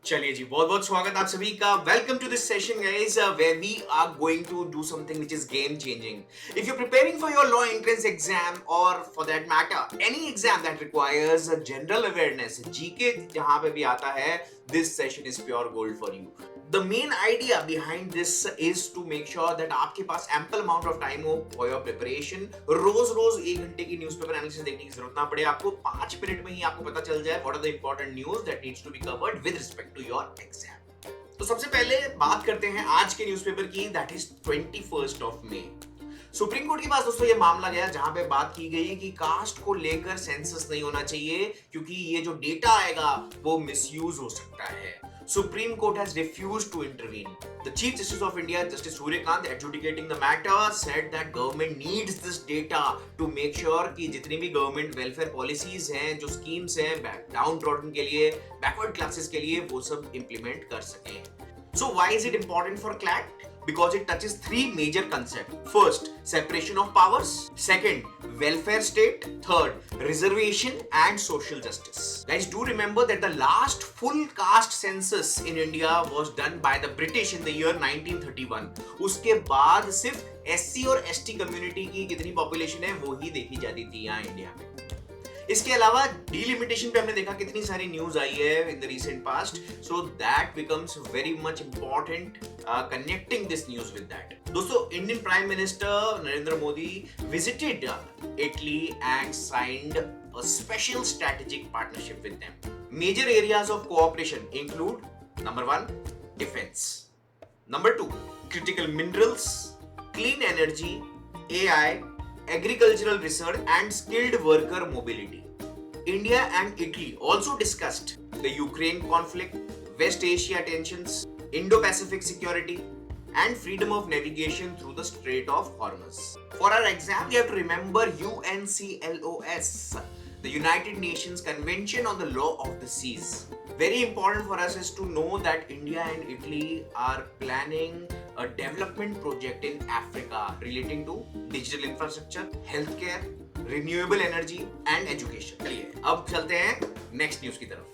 चलिए जी, बहुत बहुत स्वागत आप सभी का. Welcome to this session guys, where we are going to do something which is game changing. If you're preparing for your law entrance exam or for that matter any exam that requires a general awareness, GK जहां पे भी आता है, this session is pure gold for you. The main idea behind this is to make sure that आपके पास ample amount of time हो for your preparation. रोज 1 घंटे की newspaper analysis देखने की जरूरत ना पड़े आपको. 5 मिनट में ही आपको पता चल जाए what are the important news that needs to be covered with respect to your exam. तो सबसे पहले बात करते हैं आज के न्यूज़पेपर की, that is 21st of May. Supreme court के पास दोस्तों ये मामला गया जहां पे बात की गई कि कास्ट को लेकर सेंसस नहीं होना चाहिए क्योंकि ये जो डेटा आएगा वो मिसयूज हो सकता है. Supreme Court has refused to intervene. The Chief Justice of India, Justice Suryakant, adjudicating the matter, said that government needs this data to make sure कि जितनी भी government welfare policies हैं, जो schemes हैं, downtrodden के लिए, backward classes के लिए, वो सब implement कर सकें. So why is it important for CLAT? Because it touches 3 major concepts. First, separation of powers. Second, welfare state. Third, reservation and social justice. Guys, do remember that the last full caste census in India was done by the British in the year 1931. उसके बाद सिर्फ SC और ST community की कितनी population है वो ही देखी जाती थी यहाँ इंडिया में. इसके अलावा डिलिमिटेशन पे हमने देखा कितनी सारी न्यूज आई है in the recent past, so that becomes very much important connecting this news with that. दोस्तों, Indian prime minister Narendra Modi visited Italy and signed a special strategic partnership with them. Major areas of cooperation include number 1 defence, number 2 critical minerals, clean energy, AI, agricultural research and skilled worker mobility. India and Italy also discussed the Ukraine conflict, West Asia tensions, Indo-Pacific security and freedom of navigation through the Strait of Hormuz. For our exam, you have to remember UNCLOS, the United Nations Convention on the Law of the Seas. Very important for us is to know that India and Italy are planning a development project in Africa relating to digital infrastructure, healthcare, renewable energy and education. चलिए अब चलते हैं next news की तरफ.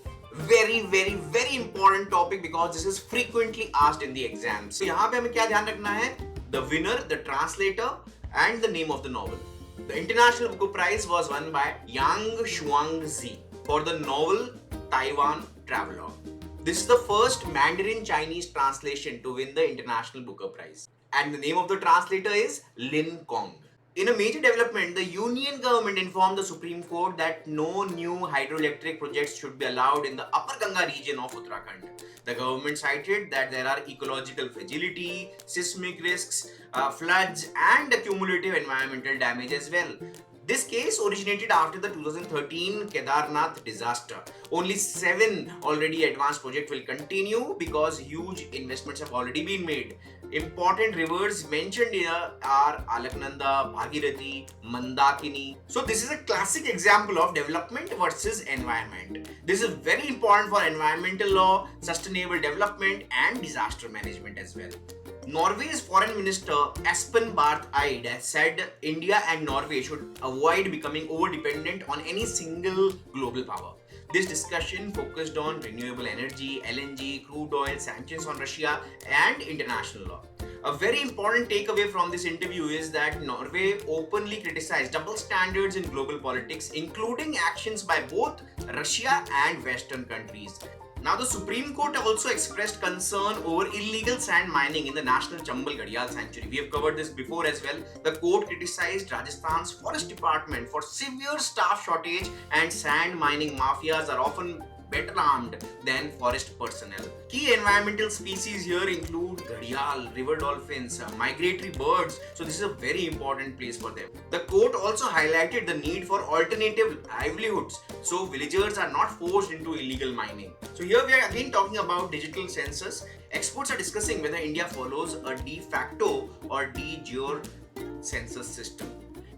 Very important topic because this is frequently asked in the exams. So यहाँ पे हमें क्या ध्यान रखना है? The winner, the translator and the name of the novel. The International Booker Prize was won by Yang Shuangzi for the novel Taiwan Travelogue. This is the first Mandarin Chinese translation to win the International Booker Prize. And the name of the translator is Lin Kong. In a major development, the Union government informed the Supreme Court that no new hydroelectric projects should be allowed in the Upper Ganga region of Uttarakhand. The government cited that there are ecological fragility, seismic risks, floods and cumulative environmental damage as well. This case originated after the 2013 Kedarnath disaster. Only 7 already advanced projects will continue because huge investments have already been made. Important rivers mentioned here are Alaknanda, Bhagirathi, Mandakini. So this is a classic example of development versus environment. This is very important for environmental law, sustainable development and disaster management as well. Norway's foreign minister Espen Barth Eide has said India and Norway should avoid becoming over-dependent on any single global power. This discussion focused on renewable energy, LNG, crude oil, sanctions on Russia and international law. A very important takeaway from this interview is that Norway openly criticized double standards in global politics, including actions by both Russia and Western countries. Now, the Supreme Court also expressed concern over illegal sand mining in the national Chambal Gharial sanctuary. We have covered this before as well. The court criticized Rajasthan's forest department for severe staff shortage and sand mining mafias are often better armed than forest personnel. Key environmental species here include Gharial, river dolphins, migratory birds. So this is a very important place for them. The court also highlighted the need for alternative livelihoods so villagers are not forced into illegal mining. So here we are again talking about digital census. Experts are discussing whether India follows a de facto or de jure census system.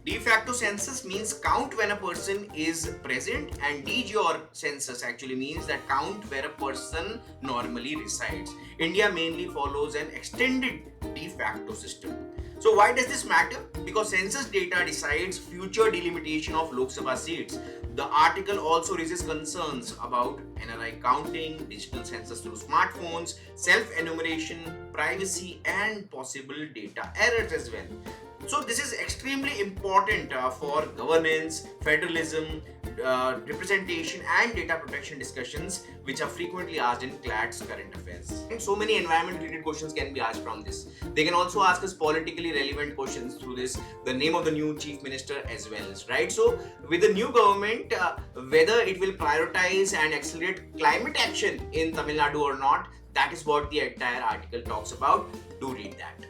De facto census means count when a person is present, and de jure census actually means that count where a person normally resides. India mainly follows an extended de facto system. So why does this matter? Because census data decides future delimitation of Lok Sabha seats. The article also raises concerns about NRI counting, digital census through smartphones, self-enumeration, privacy, and possible data errors as well. So this is extremely important for governance, federalism, representation and data protection discussions, which are frequently asked in CLAT's current affairs. And so many environment related questions can be asked from this. They can also ask us politically relevant questions through this, the name of the new chief minister as well, right? So with the new government, whether it will prioritize and accelerate climate action in Tamil Nadu or not, that is what the entire article talks about. Do read that.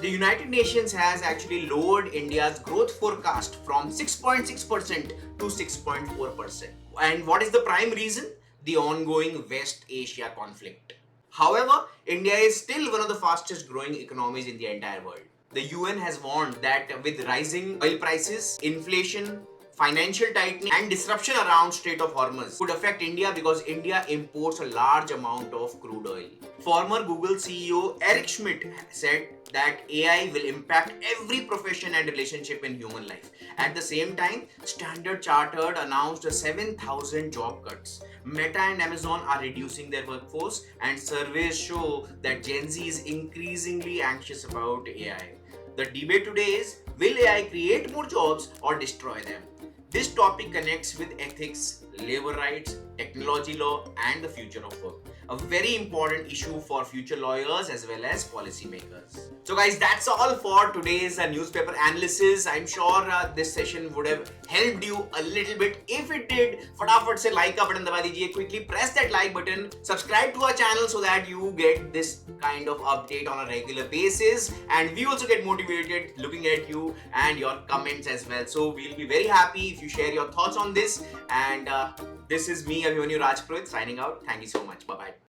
The United Nations has actually lowered India's growth forecast from 6.6% to 6.4%. And what is the prime reason? The ongoing West Asia conflict. However, India is still one of the fastest growing economies in the entire world. The UN has warned that with rising oil prices, inflation, financial tightening and disruption around Strait of Hormuz could affect India because India imports a large amount of crude oil. Former Google CEO Eric Schmidt said that AI will impact every profession and relationship in human life. At the same time, Standard Chartered announced 7,000 job cuts. Meta and Amazon are reducing their workforce, and surveys show that Gen Z is increasingly anxious about AI. The debate today is, will AI create more jobs or destroy them? This topic connects with ethics, labor rights, technology law, and the future of work. A very important issue for future lawyers as well as policymakers. So guys, that's all for today's newspaper analysis. I'm sure this session would have helped you a little bit. If it did, फटाफट से like का button दबा दीजिए. Quickly press that like button. Subscribe to our channel so that you get this kind of update on a regular basis. And we also get motivated looking at you and your comments as well. So we'll be very happy if you share your thoughts on this. And this is me, Abhimanyuw Rajpurohit, signing out. Thank you so much. Bye-bye.